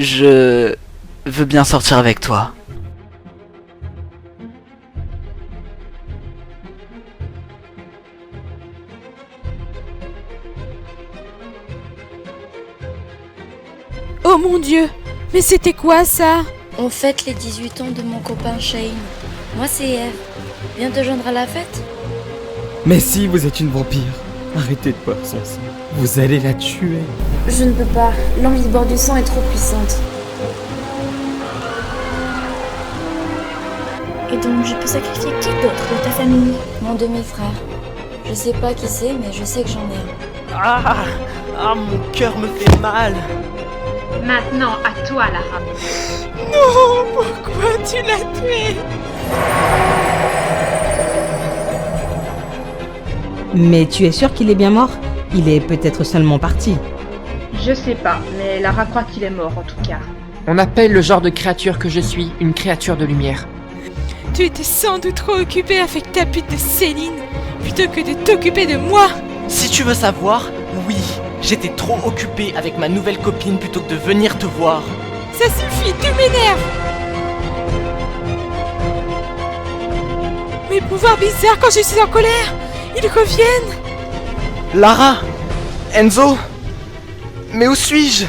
Je veux bien sortir avec toi. Oh mon Dieu, mais c'était quoi ça? On fête les 18 ans de mon copain Shane. Moi c'est Eve. Viens te joindre à la fête? Mais si vous êtes une vampire, arrêtez de boire son sang. Vous allez la tuer. Je ne peux pas. L'envie de boire du sang est trop puissante. Et donc je peux sacrifier qui d'autre de ta famille? Mon demi-frère. Je sais pas qui c'est, mais je sais que j'en ai un. Mon cœur me fait mal. Maintenant, à toi, Lara. Non, pourquoi tu l'as tué? Mais tu es sûr qu'il est bien mort? Il est peut-être seulement parti. Je sais pas, mais Lara croit qu'il est mort en tout cas. On appelle le genre de créature que je suis une créature de lumière. Tu étais sans doute trop occupé avec ta pute de Céline, plutôt que de t'occuper de moi. Si tu veux savoir, oui, j'étais trop occupé avec ma nouvelle copine plutôt que de venir te voir. Ça suffit, tu m'énerves. Mes pouvoirs bizarres quand je suis en colère, ils reviennent. Lara, Enzo, mais où suis-je?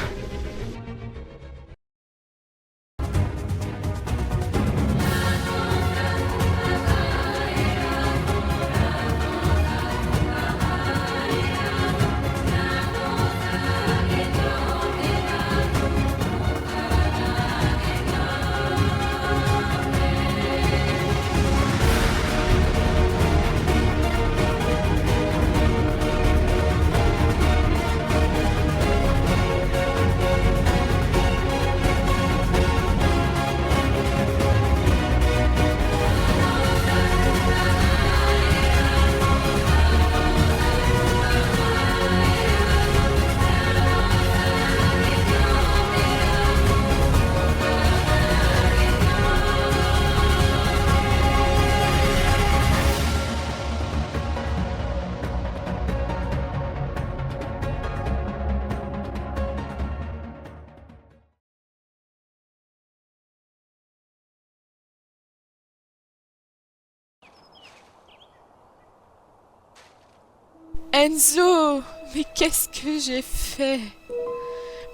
Enzo, mais qu'est-ce que j'ai fait?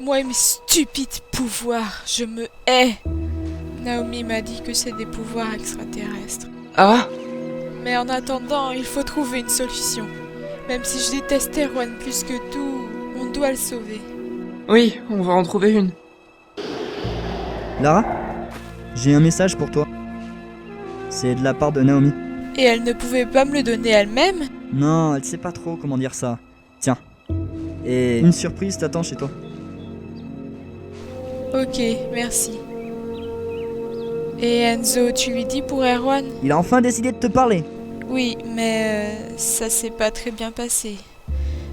Moi et mes stupides pouvoirs, je me hais. Naomi m'a dit que c'est des pouvoirs extraterrestres. Ah? Mais en attendant, il faut trouver une solution. Même si je déteste Erwan plus que tout, on doit le sauver. Oui, on va en trouver une. Lara, j'ai un message pour toi. C'est de la part de Naomi. Et elle ne pouvait pas me le donner elle-même? Non, elle sait pas trop comment dire ça. Tiens. Et une surprise t'attend chez toi. Ok, merci. Et Enzo, tu lui dis pour Erwan? Il a enfin décidé de te parler. Oui, mais ça s'est pas très bien passé.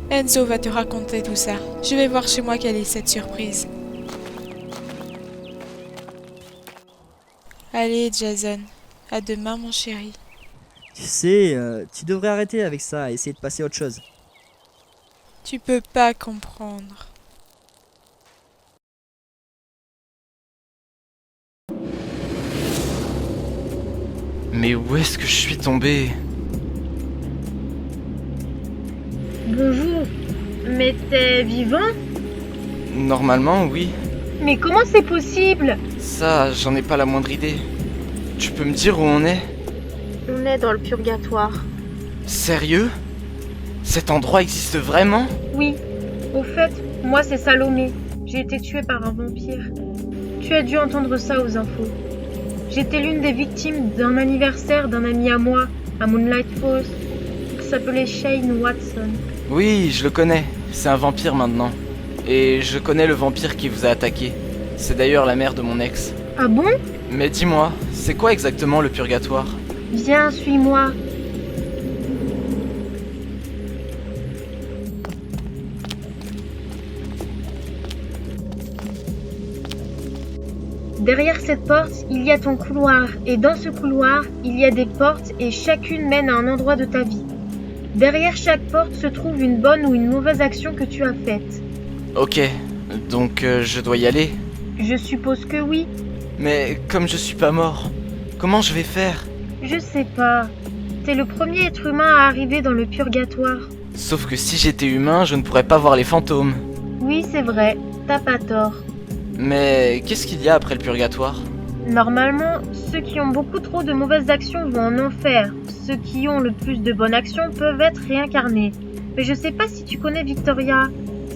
Enzo va te raconter tout ça. Je vais voir chez moi quelle est cette surprise. Allez, Jason. À demain, mon chéri. Tu sais, tu devrais arrêter avec ça et essayer de passer à autre chose. Tu peux pas comprendre. Mais où est-ce que je suis tombé? Bonjour. Mais t'es vivant? Normalement, oui. Mais comment c'est possible? Ça, j'en ai pas la moindre idée. Tu peux me dire où on est? On est dans le purgatoire. Sérieux? Cet endroit existe vraiment? Oui. Au fait, moi c'est Salomé. J'ai été tuée par un vampire. Tu as dû entendre ça aux infos. J'étais l'une des victimes d'un anniversaire d'un ami à moi, à Moonlight Falls. Il s'appelait Shane Watson. Oui, je le connais. C'est un vampire maintenant. Et je connais le vampire qui vous a attaqué. C'est d'ailleurs la mère de mon ex. Ah bon? Mais dis-moi, c'est quoi exactement le purgatoire? Viens, suis-moi. Derrière cette porte, il y a ton couloir, et dans ce couloir, il y a des portes et chacune mène à un endroit de ta vie. Derrière chaque porte se trouve une bonne ou une mauvaise action que tu as faite. Ok, donc je dois y aller? Je suppose que oui. Mais comme je suis pas mort, comment je vais faire? Je sais pas. T'es le premier être humain à arriver dans le purgatoire. Sauf que si j'étais humain, je ne pourrais pas voir les fantômes. Oui, c'est vrai, t'as pas tort. Mais qu'est-ce qu'il y a après le purgatoire? Normalement, ceux qui ont beaucoup trop de mauvaises actions vont en enfer. Ceux qui ont le plus de bonnes actions peuvent être réincarnés. Mais je sais pas si tu connais Victoria.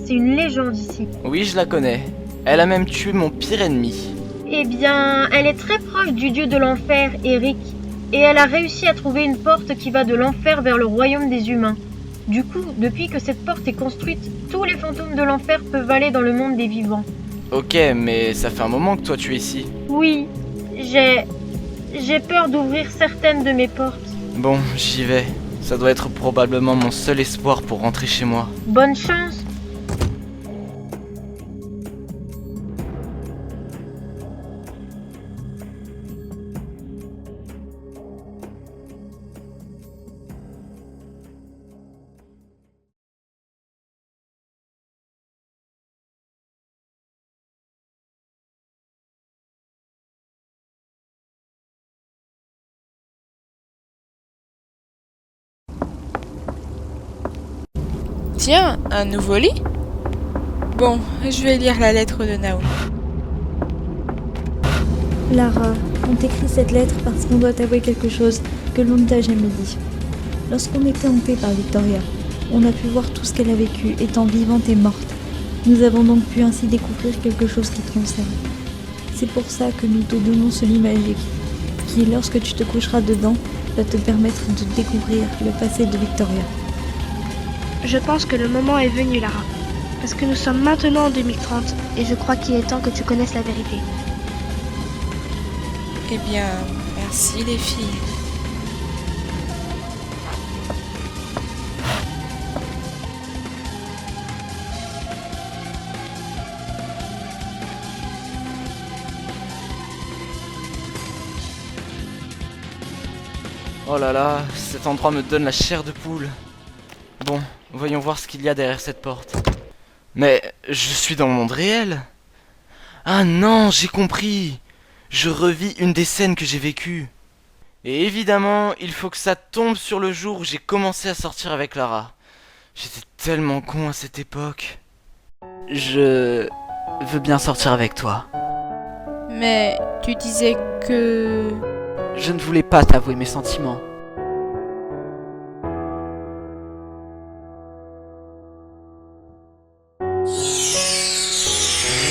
C'est une légende ici. Oui, je la connais. Elle a même tué mon pire ennemi. Eh bien, elle est très proche du dieu de l'enfer, Eric. Et elle a réussi à trouver une porte qui va de l'enfer vers le royaume des humains. Du coup, depuis que cette porte est construite, tous les fantômes de l'enfer peuvent aller dans le monde des vivants. Ok, mais ça fait un moment que toi tu es ici. Oui, j'ai peur d'ouvrir certaines de mes portes. Bon, j'y vais. Ça doit être probablement mon seul espoir pour rentrer chez moi. Bonne chance. Tiens, un nouveau lit? Bon, je vais lire la lettre de Naomi. Lara, on t'écrit cette lettre parce qu'on doit t'avouer quelque chose que l'on ne t'a jamais dit. Lorsqu'on était hanté par Victoria, on a pu voir tout ce qu'elle a vécu étant vivante et morte. Nous avons donc pu ainsi découvrir quelque chose qui te concerne. C'est pour ça que nous te donnons ce lit magique, qui, lorsque tu te coucheras dedans, va te permettre de découvrir le passé de Victoria. Je pense que le moment est venu, Lara. Parce que nous sommes maintenant en 2030 et je crois qu'il est temps que tu connaisses la vérité. Eh bien, merci les filles. Oh là là, cet endroit me donne la chair de poule. Bon, voyons voir ce qu'il y a derrière cette porte. Mais je suis dans le monde réel. Ah non, j'ai compris. Je revis une des scènes que j'ai vécues. Et évidemment, il faut que ça tombe sur le jour où j'ai commencé à sortir avec Lara. J'étais tellement con à cette époque. Je veux bien sortir avec toi. Mais tu disais que... Je ne voulais pas t'avouer mes sentiments.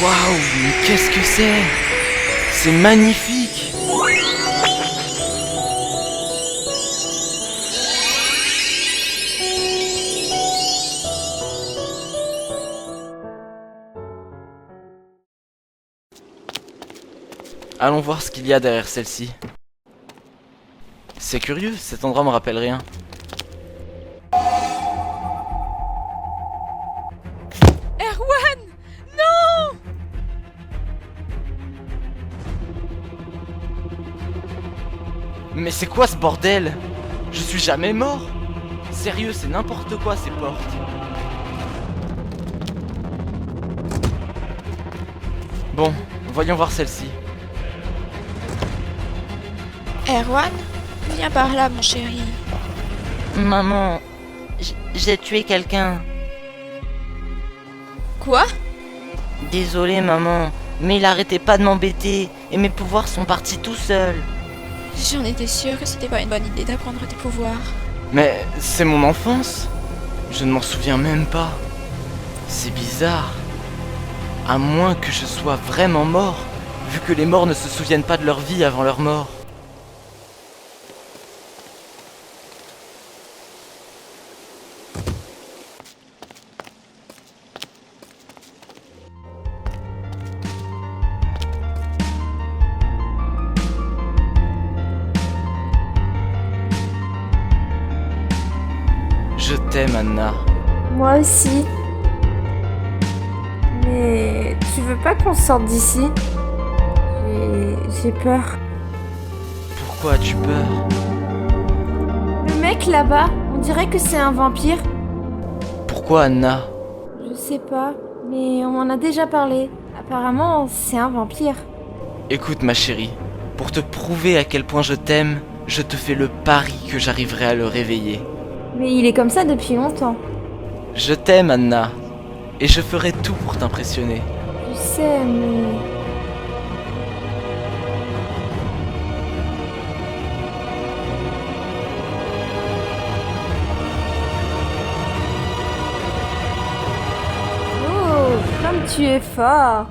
Waouh, mais qu'est-ce que c'est? C'est magnifique! Allons voir ce qu'il y a derrière celle-ci. C'est curieux, cet endroit me rappelle rien. Erwan! Non! Mais c'est quoi ce bordel? Je suis jamais mort? Sérieux, c'est n'importe quoi ces portes. Bon, voyons voir celle-ci. Erwan, viens par là, mon chéri. Maman, j'ai tué quelqu'un. Quoi? Désolé maman, mais il arrêtait pas de m'embêter et mes pouvoirs sont partis tout seuls. J'en étais sûre que c'était pas une bonne idée d'apprendre tes pouvoirs. Mais c'est mon enfance. Je ne m'en souviens même pas. C'est bizarre. À moins que je sois vraiment mort, vu que les morts ne se souviennent pas de leur vie avant leur mort. Je t'aime, Anna. Moi aussi. Mais tu veux pas qu'on sorte d'ici? J'ai peur. Pourquoi as-tu peur? Le mec là-bas, on dirait que c'est un vampire. Pourquoi, Anna? Je sais pas, mais on en a déjà parlé. Apparemment, c'est un vampire. Écoute ma chérie, pour te prouver à quel point je t'aime, je te fais le pari que j'arriverai à le réveiller. Mais il est comme ça depuis longtemps. Je t'aime Anna, et je ferai tout pour t'impressionner. Je sais, mais... Oh, comme tu es fort.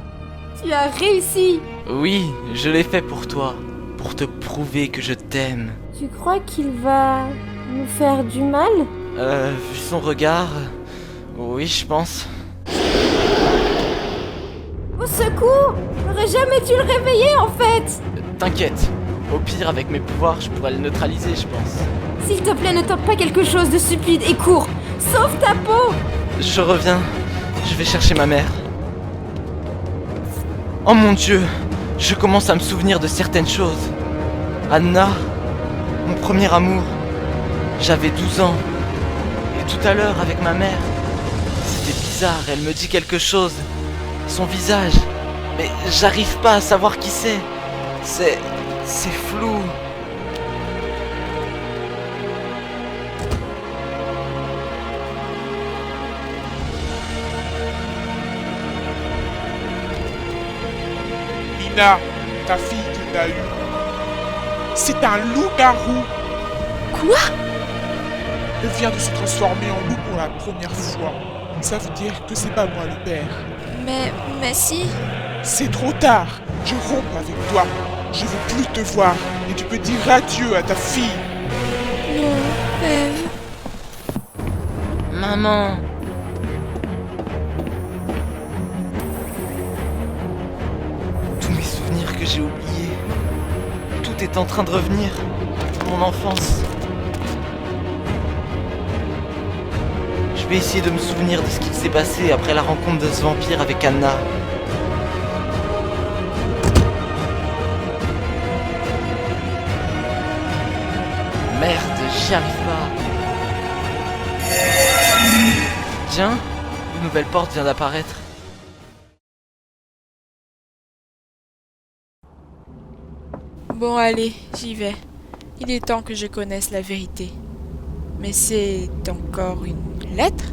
Tu as réussi. Oui, je l'ai fait pour toi, pour te prouver que je t'aime. Tu crois qu'il va nous faire du mal? Vu son regard, oui, je pense. Au secours! J'aurais jamais dû le réveiller en fait! T'inquiète, au pire avec mes pouvoirs, je pourrais le neutraliser, je pense. S'il te plaît, ne tente pas quelque chose de stupide et cours! Sauve ta peau! Je reviens, je vais chercher ma mère. Oh mon Dieu, je commence à me souvenir de certaines choses. Anna, mon premier amour, j'avais 12 ans. Et tout à l'heure avec ma mère, c'était bizarre, elle me dit quelque chose. Son visage, mais j'arrive pas à savoir qui c'est. C'est flou. Nina, ta fille que t'as eue, c'est un loup-garou. Quoi? Elle vient de se transformer en loup pour la première fois. Ça veut dire que c'est pas moi le père. Mais si... C'est trop tard. Je romps avec toi. Je veux plus te voir. Et tu peux dire adieu à ta fille. Non, Eve... Maman. Tous mes souvenirs que j'ai oubliés. Tout est en train de revenir. Mon enfance. Je vais essayer de me souvenir de ce qui s'est passé après la rencontre de ce vampire avec Anna. Merde, j'y arrive pas. Tiens, une nouvelle porte vient d'apparaître. Bon allez, j'y vais. Il est temps que je connaisse la vérité. Mais c'est encore une lettre?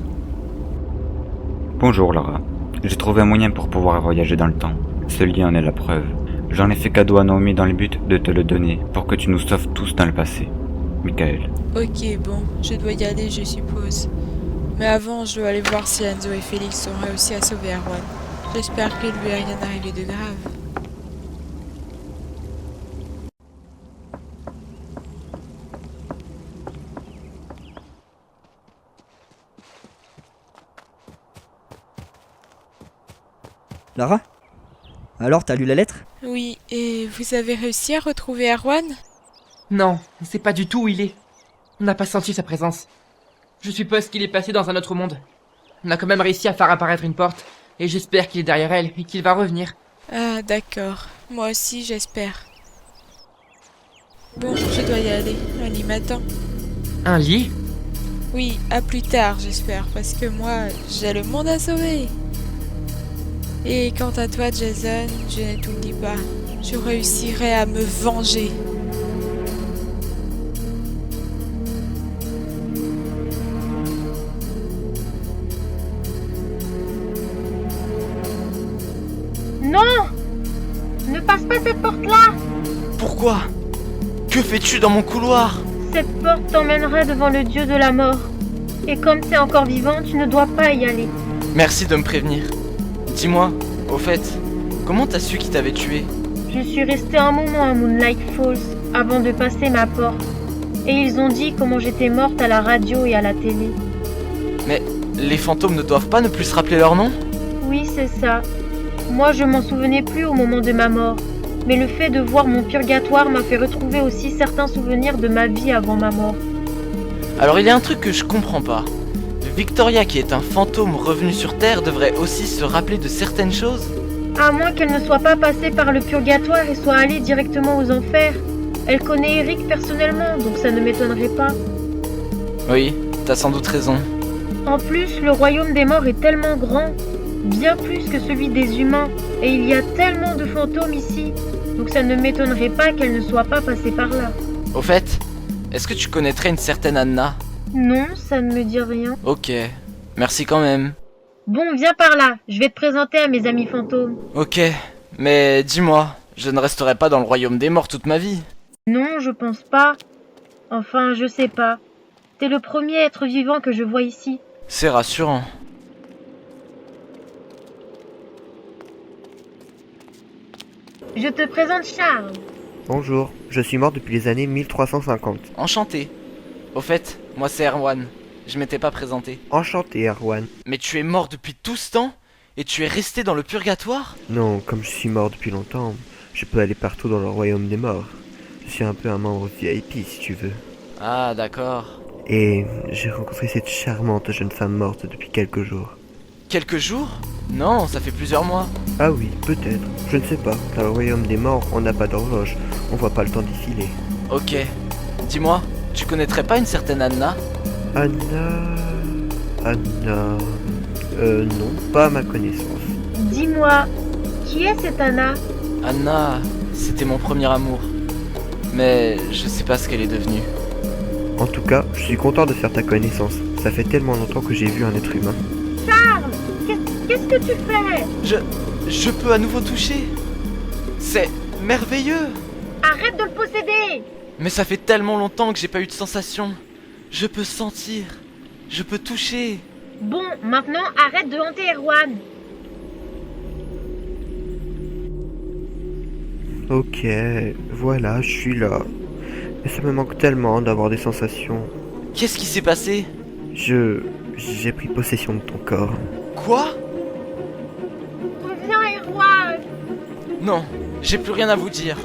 Bonjour Lara. J'ai trouvé un moyen pour pouvoir voyager dans le temps. Ce lien en est la preuve. J'en ai fait cadeau à Naomi dans le but de te le donner pour que tu nous sauves tous dans le passé. Michael. Ok, bon, je dois y aller, je suppose. Mais avant, je dois aller voir si Enzo et Félix ont réussi à sauver Erwan. J'espère qu'il lui est rien arrivé de grave. Lara? Alors, t'as lu la lettre? Oui, et vous avez réussi à retrouver Erwan? Non, on sait pas du tout où il est. On n'a pas senti sa présence. Je suppose qu'il est passé dans un autre monde. On a quand même réussi à faire apparaître une porte, et j'espère qu'il est derrière elle et qu'il va revenir. Ah, d'accord. Moi aussi, j'espère. Bon, je dois y aller. Un lit m'attend. Un lit? Oui, à plus tard, j'espère, parce que moi, j'ai le monde à sauver. Et quant à toi, Jason, je ne t'oublie pas. Je réussirai à me venger. Non! Ne passe pas cette porte-là! Pourquoi? Que fais-tu dans mon couloir? Cette porte t'emmènera devant le dieu de la mort. Et comme t'es encore vivant, tu ne dois pas y aller. Merci de me prévenir. Dis-moi, au fait, comment t'as su qui t'avait tué? Je suis restée un moment à Moonlight Falls avant de passer ma porte. Et ils ont dit comment j'étais morte à la radio et à la télé. Mais les fantômes ne doivent pas ne plus se rappeler leur nom? Oui, c'est ça. Moi, je m'en souvenais plus au moment de ma mort. Mais le fait de voir mon purgatoire m'a fait retrouver aussi certains souvenirs de ma vie avant ma mort. Alors il y a un truc que je comprends pas. Victoria, qui est un fantôme revenu sur Terre, devrait aussi se rappeler de certaines choses? À moins qu'elle ne soit pas passée par le purgatoire et soit allée directement aux enfers. Elle connaît Eric personnellement, donc ça ne m'étonnerait pas. Oui, t'as sans doute raison. En plus, le royaume des morts est tellement grand. bien plus que celui des humains, et il y a tellement de fantômes ici, donc ça ne m'étonnerait pas qu'elle ne soit pas passée par là. Au fait, est-ce que tu connaîtrais une certaine Anna? Non, ça ne me dit rien. Ok, merci quand même. Bon, viens par là, je vais te présenter à mes amis fantômes. Ok, mais dis-moi, je ne resterai pas dans le royaume des morts toute ma vie. Non, je pense pas. Enfin, je sais pas. T'es le premier être vivant que je vois ici. C'est rassurant. Je te présente Charles. Bonjour, je suis mort depuis les années 1350. Enchanté. Au fait, moi c'est Erwan. Je m'étais pas présenté. Enchanté, Erwan. Mais tu es mort depuis tout ce temps? Et tu es resté dans le purgatoire? Non, comme je suis mort depuis longtemps, je peux aller partout dans le royaume des morts. Je suis un peu un membre VIP si tu veux. Ah, d'accord. Et j'ai rencontré cette charmante jeune femme morte depuis quelques jours. Quelques jours? Non, ça fait plusieurs mois. Ah oui, peut-être. Je ne sais pas. Dans le royaume des morts, on n'a pas d'horloge. On voit pas le temps défiler. Ok. Dis-moi, tu connaîtrais pas une certaine Anna? Anna... non, pas à ma connaissance. Dis-moi, qui est cette Anna? Anna, c'était mon premier amour. Mais je sais pas ce qu'elle est devenue. En tout cas, je suis content de faire ta connaissance. Ça fait tellement longtemps que j'ai vu un être humain. Charles, qu'est-ce que tu fais? Je peux à nouveau toucher. C'est merveilleux. Arrête de le posséder. Mais ça fait tellement longtemps que j'ai pas eu de sensation. Je peux sentir. Je peux toucher. Bon, maintenant arrête de hanter Erwan. Ok, voilà, je suis là. Mais ça me manque tellement d'avoir des sensations. Qu'est-ce qui s'est passé? J'ai pris possession de ton corps. Quoi? Reviens, Erwan. Non, j'ai plus rien à vous dire.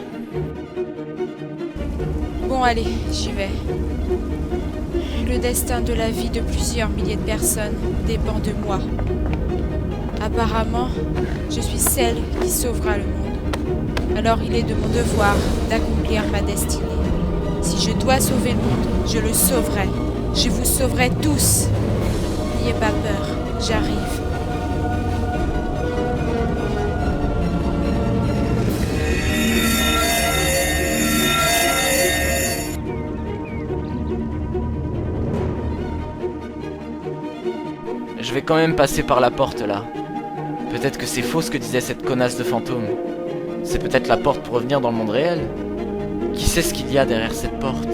Bon, allez, j'y vais. Le destin de la vie de plusieurs milliers de personnes dépend de moi. Apparemment, je suis celle qui sauvera le monde. Alors il est de mon devoir d'accomplir ma destinée. Si je dois sauver le monde, je le sauverai. Je vous sauverai tous. N'ayez pas peur, j'arrive. Je vais quand même passer par la porte là. Peut-être que c'est faux ce que disait cette connasse de fantôme. C'est peut-être la porte pour revenir dans le monde réel. Qui sait ce qu'il y a derrière cette porte?